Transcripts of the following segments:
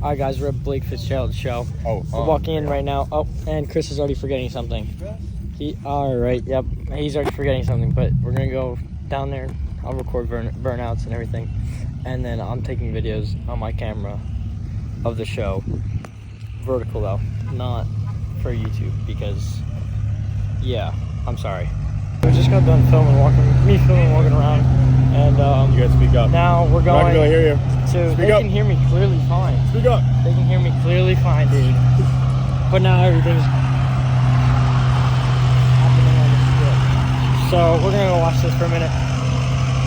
Alright guys, we're at Blake Fitzgerald's show. We're walking in right now. Oh, and Chris is already forgetting something. Alright, yep. He's already forgetting something, but we're gonna go down there. I'll record burnouts and everything. And then I'm taking videos on my camera of the show. Vertical though, not for YouTube because, yeah, I'm sorry. We just got done filming, walking around. And you gotta speak up. Now we're going to hear you. They can hear me clearly fine. Speak up. They can hear me clearly fine, dude. But now everything's happening on the script. So we're gonna go watch this for a minute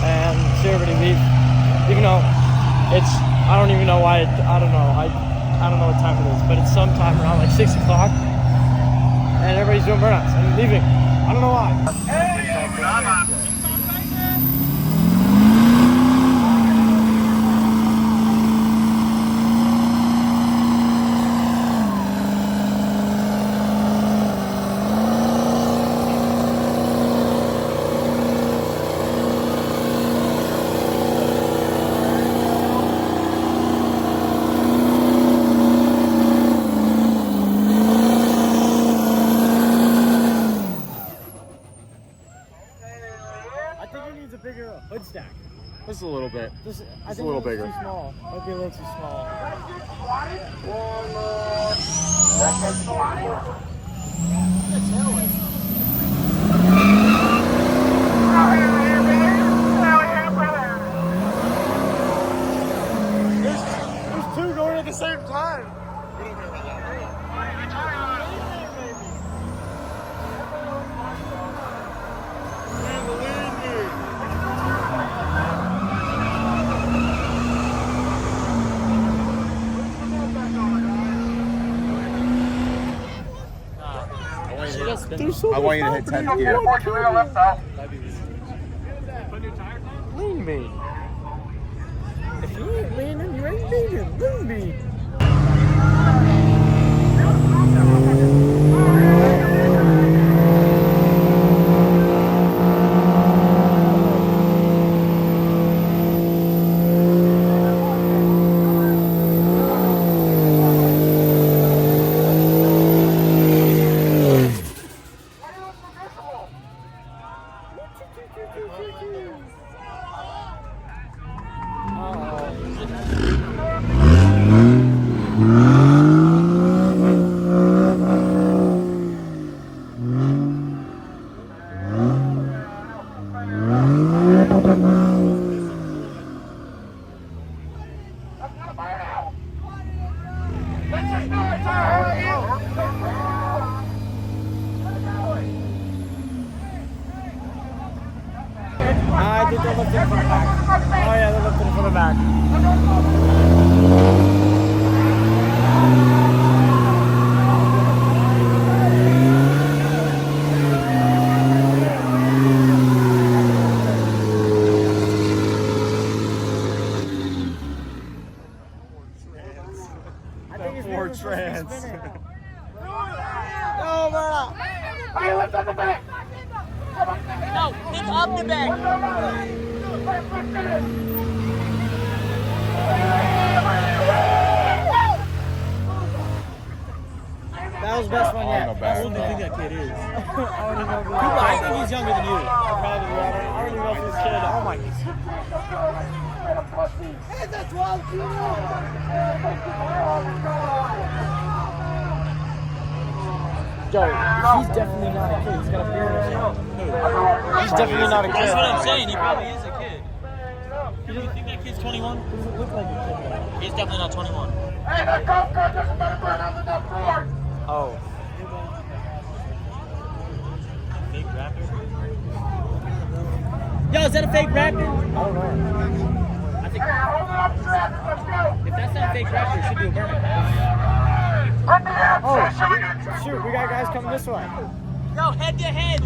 and see everybody leave. Even though I don't even know why. I don't know. I don't know what time it is, but it's sometime around like 6 o'clock, and everybody's doing burnouts and leaving. I don't know why. Hood stack. Just a little bit. Just a little bigger. Too small. Might be a little too small. There's two going at the same time. I want you to hit 10th gear. Lean me. If you ain't leaning, you ain't leaning. Lean me. I think they're lifting from the back. Oh yeah, they're lifting from the back. I think it's more trans. No, man. I lift up the back. No, pick up the bag. That was the best one yet. How old do you think that kid is? I don't even know. I think he's younger than you. Probably. I don't even know if this kid. Oh my. Hey, that's 12 Yo, he's definitely not a kid. He's got a beard or something. He's definitely not a kid. That's what I'm saying. He probably is a kid. You think that kid's 21? Doesn't look like a kid though. He's definitely not 21. Hey, that golf cart doesn't better burn out than that board. Oh. Fake rapper? Yo, is that a fake rapper? I don't know. I think Hey, hold it up, traffic. Let's go. if that's not a fake rapper, it should do a burnout. Let me have Oh, some. shoot, we got guys coming this way. Yo, head to head.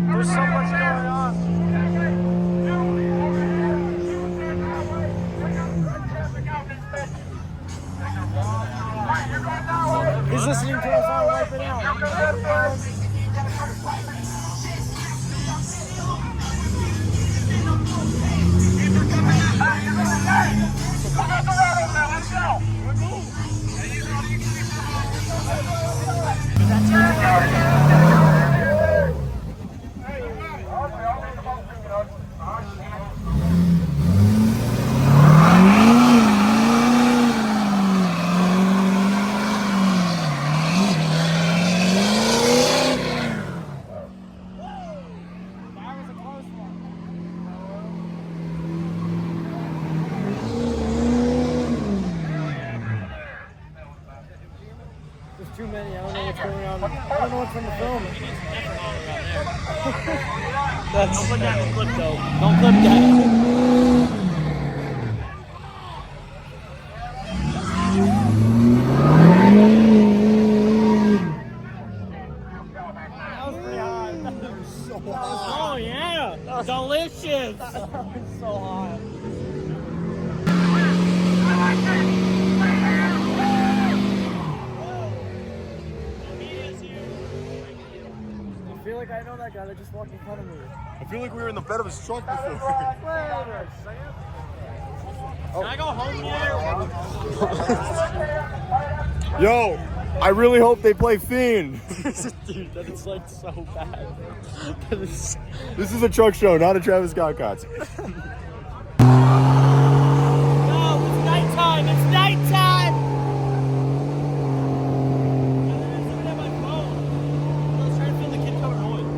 There's so much going on. There's too many. I don't know what's going on. I don't know what's from the film. Don't put that in the clip though. Don't clip that. That was pretty high. That was so high. Oh yeah, delicious. That was so high. I feel like I know that guy that just walked in front of me. I feel like we were in the bed of his truck before. Can I go home here? Yo, I really hope they play Fiend. Dude, that is like so bad. That is... This is a truck show, not a Travis Scott concert. No, it's nighttime. It's nighttime.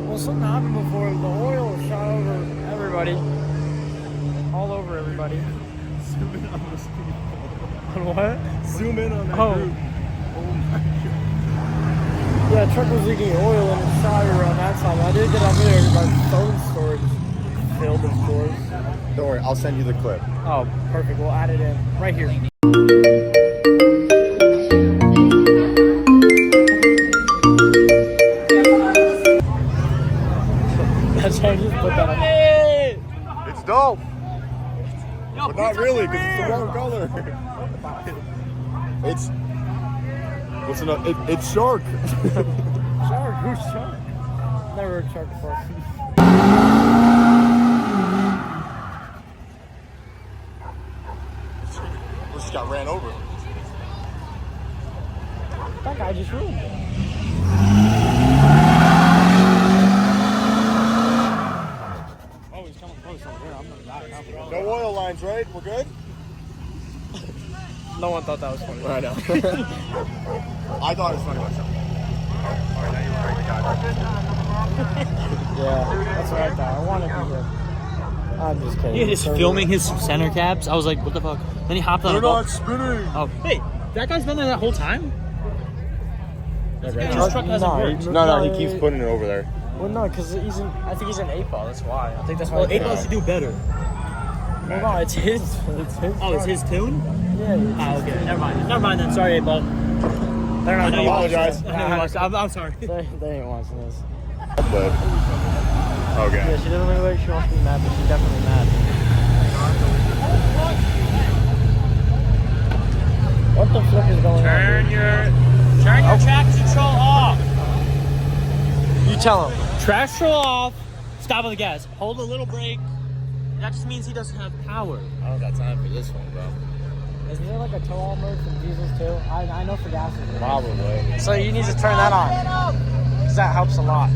Well, something happened before. The oil shot over everybody. All over everybody. Zoom in on this On what? Zoom in on that Oh. group. Oh my god. Yeah, the truck was leaking oil and it shot over on that side. I did get up there. My phone storage filled, of course. Don't worry, I'll send you the clip. Oh, perfect. We'll add it in right here. That's how I just put that on. It's dope, Yo, but not really, because it's the wrong color. It's what's another? It's shark. Shark? Who's shark? Never heard shark before. We just got ran over. That guy just ruined it. Oh, he's coming close over here. I'm gonna die. No oil lines, right? We're good? No one thought that was funny. I know. I thought it was funny myself. Alright, now you're right, Yeah, that's what I thought. I wanted to be here. I'm just kidding. He is filming his center caps. I was like, what the fuck? Then he hopped on They're a boat. not spinning! Oh, hey, that guy's been there that whole time? His truck hasn't No, worked. No, he keeps putting it over there. Well, no, because he's in. I think he's in 8 ball. That's why. I think that's why. Well, they 8 Ball should do better. Well, no, it's his. It's his. Oh, it's his tune? Yeah. Oh, okay. Never mind. Never mind then. Sorry, 8 Ball. They're not I know you watched apologize. this. I know you watched it. I'm sorry. They ain't watching this. But okay. Yeah, she doesn't look like she wants to be mad, but she's definitely mad. What the flip is going on? Turn your traction control off. You tell him. Traction control off. Stop on the gas. Hold a little brake. That just means he doesn't have power. I don't got time for this one, bro. Is there like a tow-all mode from Jesus too? I know for gas is Probably. So you need to turn that on. Because that helps a lot.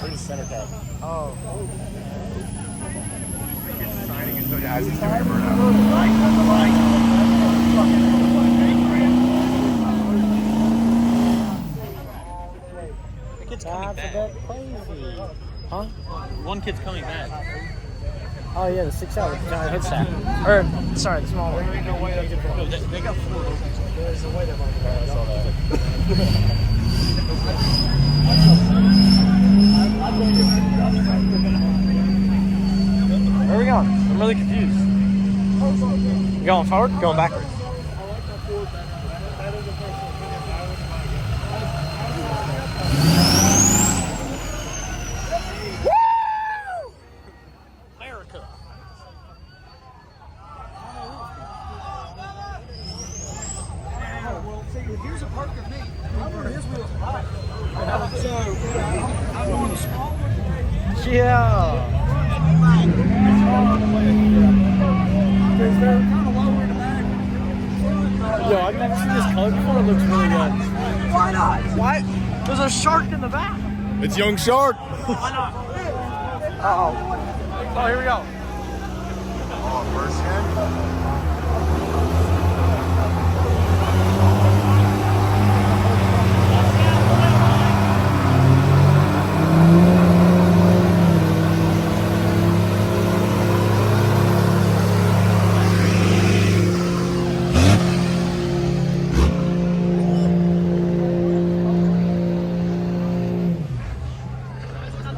There's a center cap. Oh. It's signing until you as he's doing a burnout. The kid's coming That's a back. bit crazy. Huh? One kid's coming back. Oh yeah, the 6L, the giant head stack. Or, sorry, the small one. No, they got 4 opens. There's a way that one. Where are we going? I'm really confused. You going forward? Going backwards? America. Here's a part of me. His wheels high. So I'm going the small one. Yeah. Because they're kind of lower in the back. Yo, I've never seen this color before. It looks really good. Why not? What? There's a shark in the back. It's Young Shark. Why not? Uh-oh. Oh, here we go. Oh, first hand.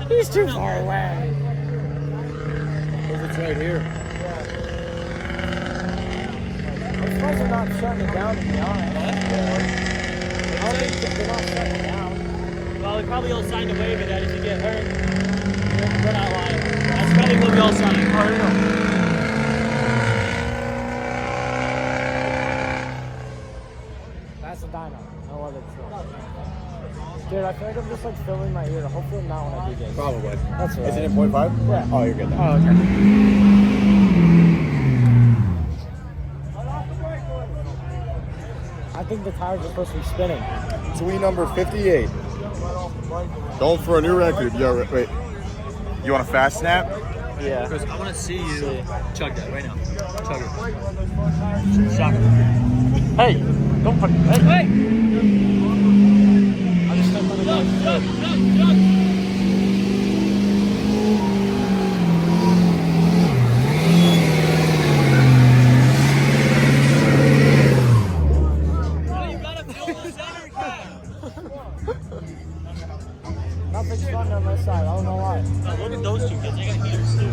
He's too far away. It's right here. I'm surprised they're not shutting it down, to be honest. I don't think they're not shutting it down. Well, they probably all signed a waiver that if you get hurt, we're not liable. That's probably what we all signed. That's a dyno. No other truck. Dude, I feel like I'm just like filling my ear. Hopefully not when I do this. Probably. That's right. Is it in 0.5? Yeah. Oh, you're good. Oh, okay. I think the tires are supposed to be spinning. Tweet number 58. Going for a new record. Yo, wait. You want a fast snap? Yeah. Chris, I want to see you chug that right now. Chug it. Shock it. Hey, don't put. Hey, hey. I just stepped on the gas. You gotta fill the center cap. Nothing's fun on this side. I don't know why. Oh, look at those two kids. They got heaters too.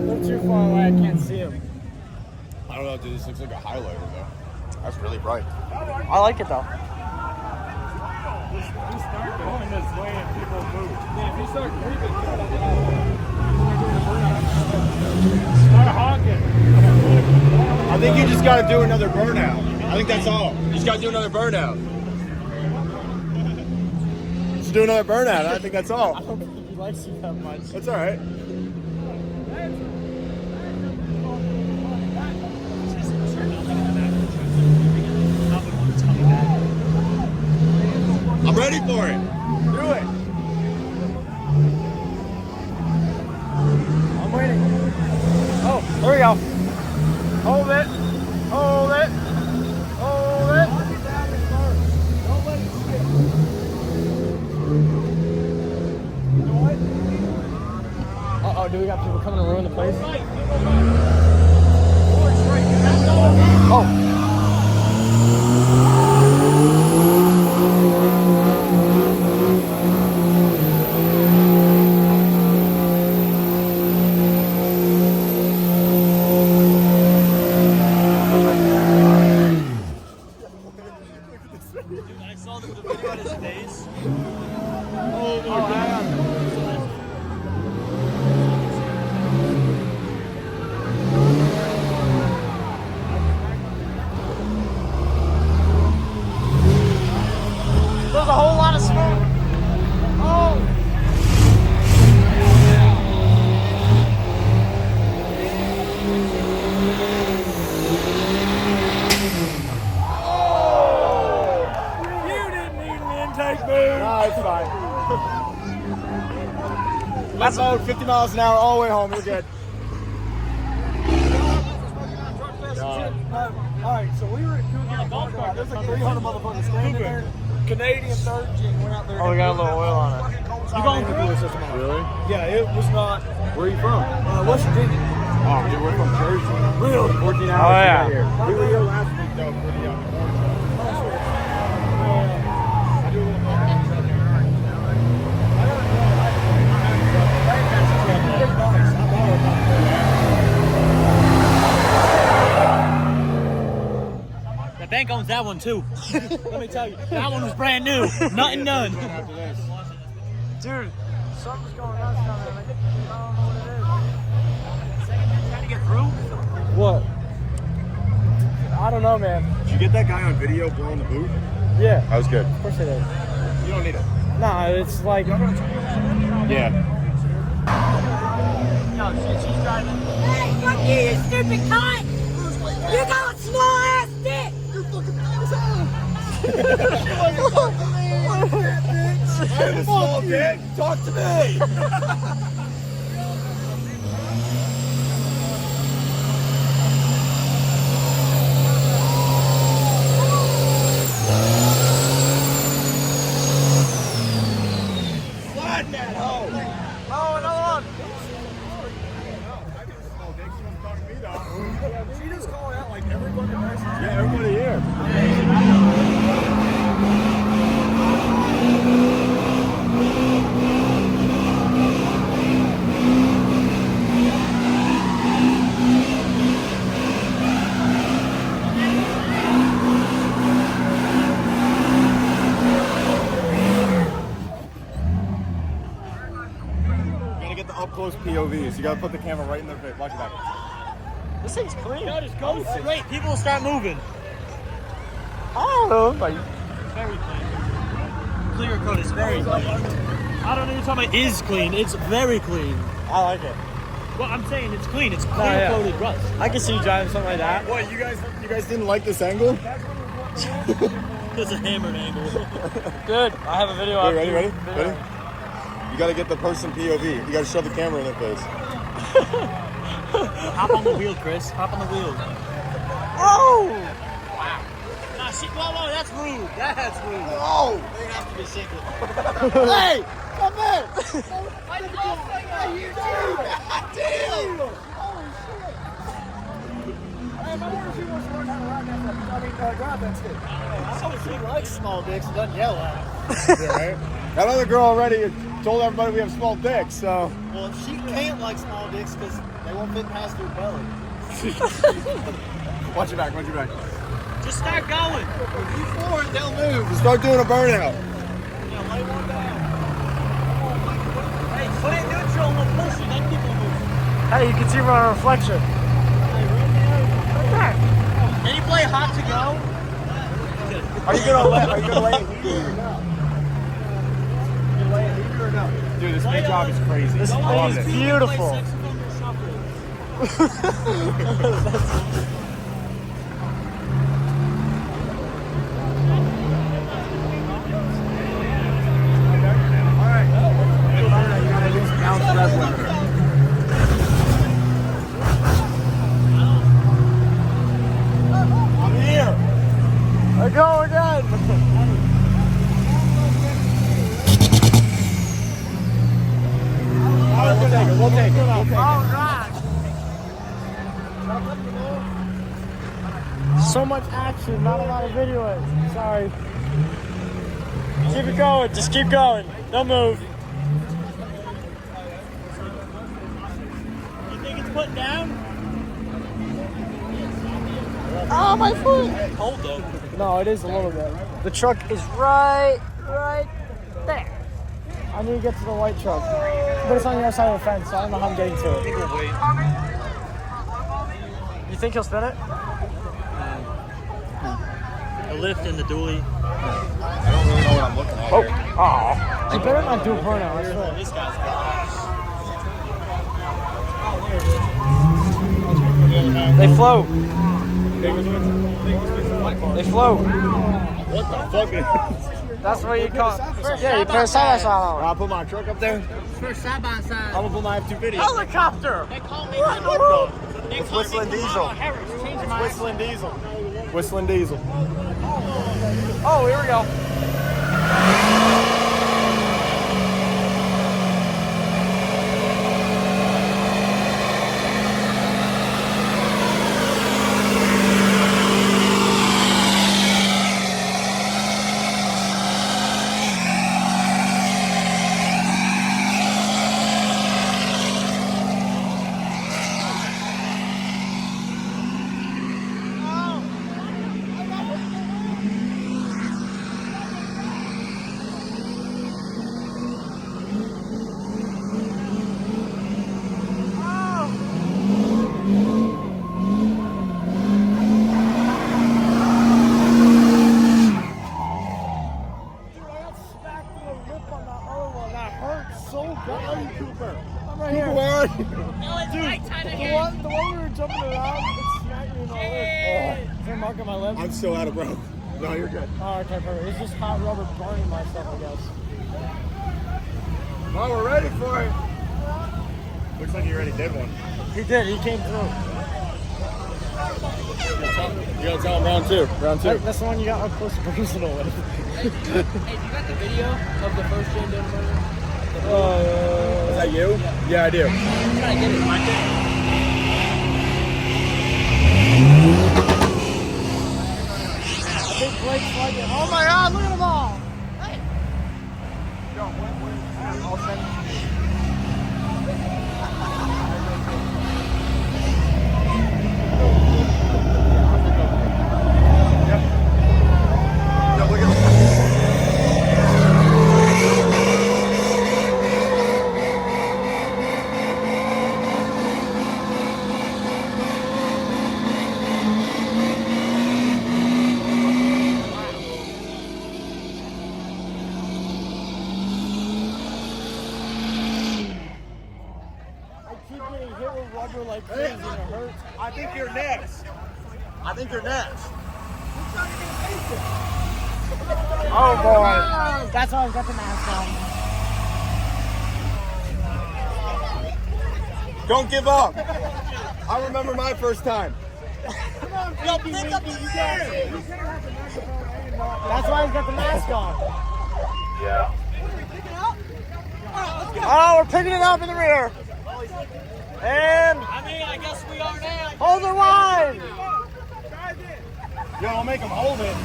They're too far away. I can't see them. I don't know, dude. This looks like a highlighter, though. That's really bright. I like it though. You start going this way and people move. Yeah, if you start creeping, start honking. I think you just got to do another burnout. I think that's all. You just got to do another burnout. Just do another burnout. I think that's all. I don't think he likes you that much. That's all right. I'm ready for it. Do it. I'm waiting. Oh, there we go. Hold it. Hold it. Hold it. Uh-oh, do we got people coming to ruin the place? Oh. Dude, I saw the video on his face. Oh, hang on. There's a whole lot of smoke. Oh. No, it's fine. Let's load 50 miles an hour all the way home. You're good. Alright, so we were doing a golf cart. There's like 300 motherfuckers standing there. Canadian third gen went out there. Oh, we got a little oil on it. You're going to cooler system. Really? Yeah, it was not. Where are you from? West Virginia. Oh, dude, we're from Jersey. Really? 14 hours Oh, yeah. to get here. We were here last week, though, for the morning show. I do a little more. The bank owns that one too. Let me tell you, that one was brand new. Nothing done. After this. Dude, something's going on down there. I don't know what it Trying to get through. is. What? I don't know, man. Did you get that guy on video blowing the boot? Yeah, That was good. of course it is. You don't need it. Nah, it's like. Yeah. No, she's driving. Hey, fuck you, you stupid cunt! You got a small ass dick! You fucking Small dick. Talk to me. Slide that hoe. Oh, another one. She just called out like everybody. Yeah, everybody here. You gotta get the up close POVs. You gotta put the camera right in their face. Watch that. This thing's clean. No, just go straight. People will start moving. I don't know. Like, Very clean. Clear coat is very clean. I don't know what you're talking about. Is clean. It's very clean. I like it. Well, I'm saying it's clean. It's clear yeah. coated rust. I can see you driving something like that. What, you guys didn't like this angle? It's a hammered angle. Good. I have a video. Wait, of ready, you. ready? Video. Ready? You gotta get the person POV. You gotta shove the camera in their face. Hop on the wheel, Chris. Hop on the wheel. Oh! Nah, shit. Whoa, that's rude. That's rude. Oh! They have to be secret. Hey! Come here! She likes small dicks and doesn't yell at them. Yeah, right? That other girl already told everybody we have small dicks, so. Well, she can't like small dicks because they won't fit past her belly. Watch your back, watch your back. Just start going. If you floor it, they'll move. Just start doing a burnout. Yeah, lay one down. Hey, put it neutral and we'll push it. Then people move. Hey, you can see my reflection. Can you play hot to go? Are you gonna lay it here or no? You lay it here or no? Dude, this paint job is crazy. This I love thing is it. beautiful. I'm here. I go again. All right, we'll take it. We'll take it. We'll take it. Oh God! So much action, not a lot of video. Sorry. Keep it going. Just keep going. Don't move. You think it's put down? Oh, my foot. Hold though. No, it is a little bit. The truck is right there. I need to get to the white truck, but it's on the other side of the fence, so I don't know how I'm getting to it. We'll wait. You think he'll spin it? The lift and the dually. I don't really know what I'm looking at here. Oh. You better not do a burnout. I swear. This guy's They float. They float. What the fuck is That's what you call. Yeah, you put a side by side on. I'll put my truck up there. first side by side. I'm gonna put my F2 video. Helicopter. They call me It's Whistling Diesel. Whistling Diesel. Whistling Diesel. Oh, here we go. Cooper. I'm right here. Where are you? Dude, the one we were jumping around, it smacked me in my lip. Is there a mark on my lip? I'm still out of breath. No, you're good. Oh, okay, perfect. It's just hot rubber burning myself, I guess. Well, we're ready for it. Looks like you already did one. He did. He came through. You gotta tell him round two. Round two. That's the one you got up close and personal with. Hey, you got the video of the first Jane Doe murder? Is that you? Yeah, I do. I'm trying to get it. I think Blake's like it. Oh my God! Look at them all. I'll send Like crazy and it hurts. I think you're next. I think you're next. Oh boy. That's why I've got the mask on. Don't give up. I remember my first time. Yo, pick up the man. That's why I've got the mask on. Yeah. Oh, we're picking it up in the rear. And I mean, I guess we are now. hold the line. Yo, I'll make him hold it.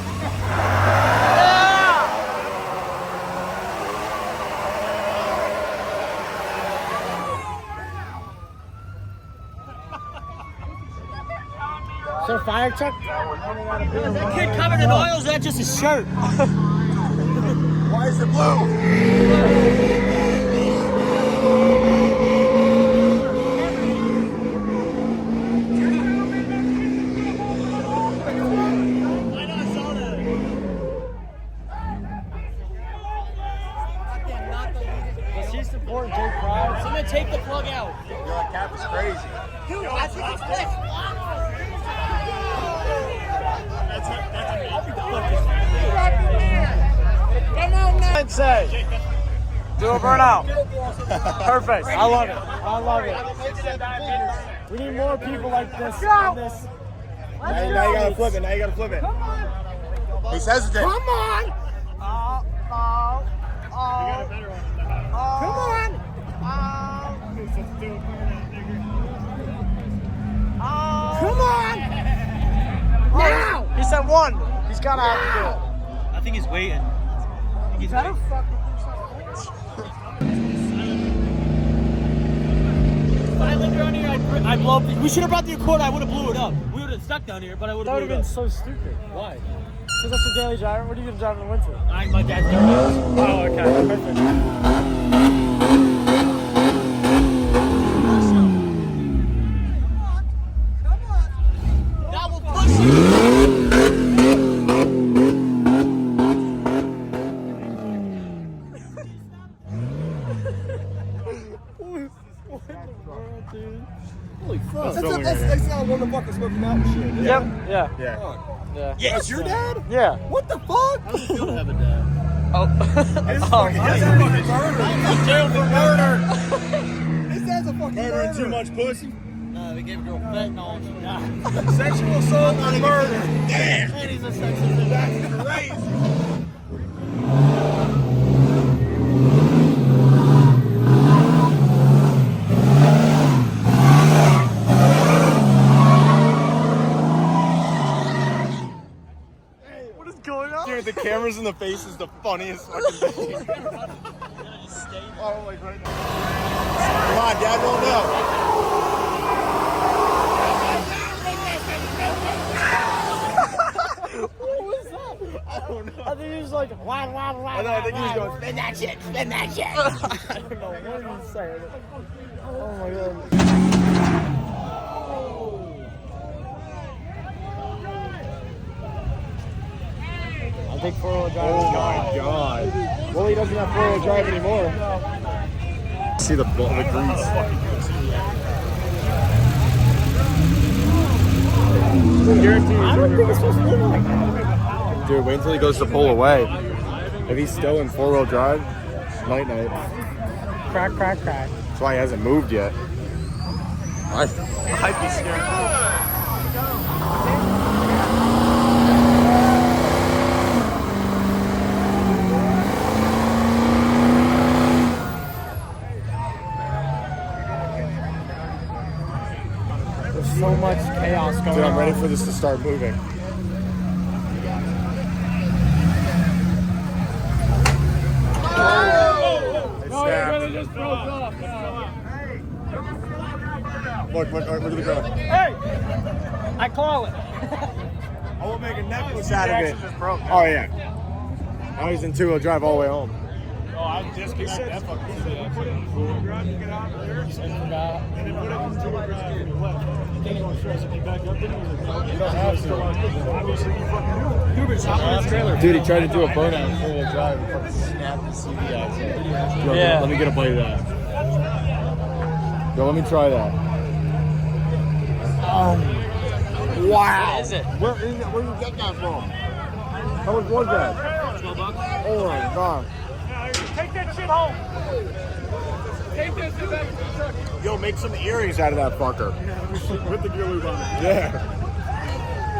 Yeah. So fire truck. Is that kid covered in oil? Is that just his shirt? Why is it blue? Someone take the plug out. Yo, that cap is crazy. Dude, I think it's this. Come on now. I'd say, do a burnout. Perfect. I love it. I love it. We need more people like this. Now you gotta flip it. Now you gotta flip it. He's hesitant. Come on. Come on. Come on. Now. He said one. He's gotta have to do it. I think he's waiting. You better fucking If I lived around here, I'd blow up. We should have brought the recorder. I would have blew it up. We would have stuck down here, but I would That have would blew have it been up. so stupid. Why? Because that's the daily driver. What are you gonna drive in the winter? My dad's got Oh, okay. Perfect. That will push you. Holy fuck. That's not one of the fucking Smoky Mountain shit. Yep. Yeah. Yeah. Yeah. That's your dad? Yeah. What the fuck? I don't feel to have a dad. Oh. His fucking murder. Jail for murder. His dad's a fucking murderer. Too much pussy. No, they gave a girl fentanyl and she died. Sexual assault and murder. Damn. And he's a sex offender. That's crazy. What is going on? Dude, the cameras in the face is the funniest fucking thing. Oh, like right now. Come on, Dad won't know. What was that? I don't know. I think he was like, wah, wah, wah, I think he was going, spin that shit, spin that shit. I don't know what he was saying. Oh my god. I think four-wheel drive is gone. God. Well, he doesn't have four-wheel drive anymore. see the grease. I don't think it's supposed to look like that. Dude, wait until he goes to pull away. If he's still in 4-wheel drive, night. Crack. That's why he hasn't moved yet. I'd be scared. There's so much chaos going on. Dude, I'm ready for this to start moving. Just broke off. Look at the girl. Hey! I call it. I will make a necklace out of it. Oh, yeah. Now he's in 2-wheel drive all the way home. Oh, I'm disconnected. That fucking shit. Put it in 4-wheel drive to get out of there. And then put it in 2-wheel drive to the left. You think you're going to stress it back up? Then you don't have to. Obviously, you fucking do. You've been shopping his trailer. Dude, he tried to do a burnout in 4-wheel drive and fucking snapped the CV axle. Yeah. Let me get a bite of that. Yo, let me try that. Wow. What is it? Where did you get that from? How much was that? $12. Oh my god. Take that shit home. Take that shit back to the truck. Yo, make some earrings out of that fucker. With the gear lube on it. Yeah.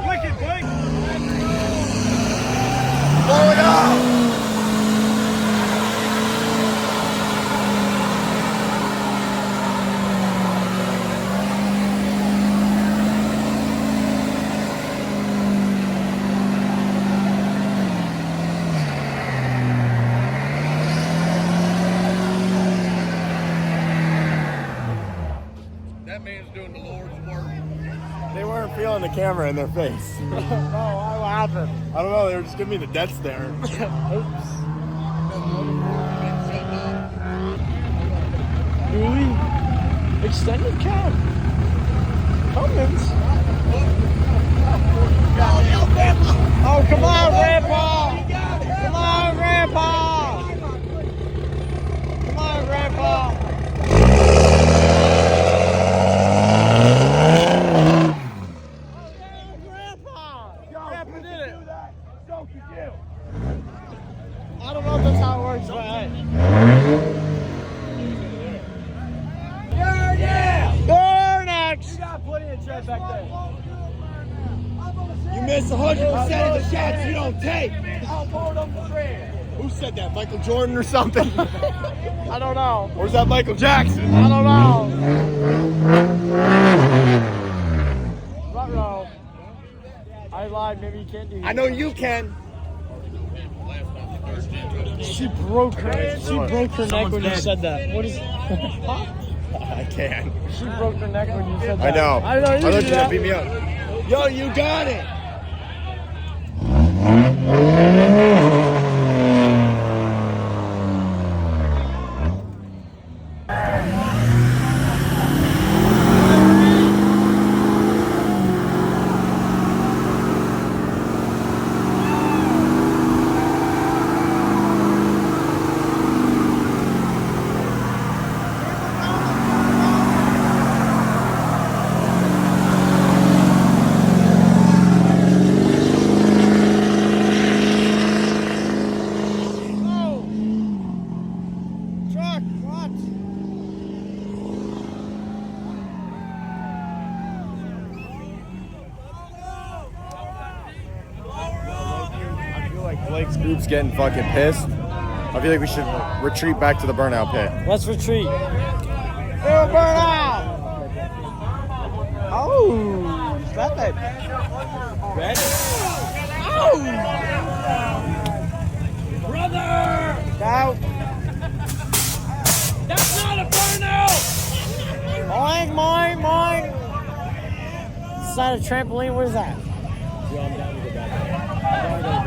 Blink it, blink. Blow it up! That man's doing the Lord's work. They weren't feeling the camera in their face. Oh, what happened? I don't know, they were just giving me the death stare. Oops. Really? Extended cab. Cummins. Oh, come on, Grandpa! Come on, Grandpa! Come on, Grandpa! Grandpa did it! I don't know if that's how it works, but hey. Yeah! Burnouts! You got plenty of tread back there. You miss 100% of the shots you don't take. I'll pull up the tread. Who said that? Michael Jordan or something? I don't know. Or is that Michael Jackson? I don't know. Ruh-roh. I lied. Maybe you can't do that. I know you can. She broke her neck when you said that. What is? I can. She broke her neck when you said I that. know. I know. I You thought did you were that. gonna beat me up. Yo, you got it. Truck, what? I feel like Blake's group's getting fucking pissed. I feel like we should retreat back to the burnout pit. Let's retreat. We'll burn out. Oh, stop it. Ready? Oh! Brother! Out. That's not a burnout! Mine, mine, mine. Is that a trampoline? What is that? Yo, I'm down to go back there. I'm down to go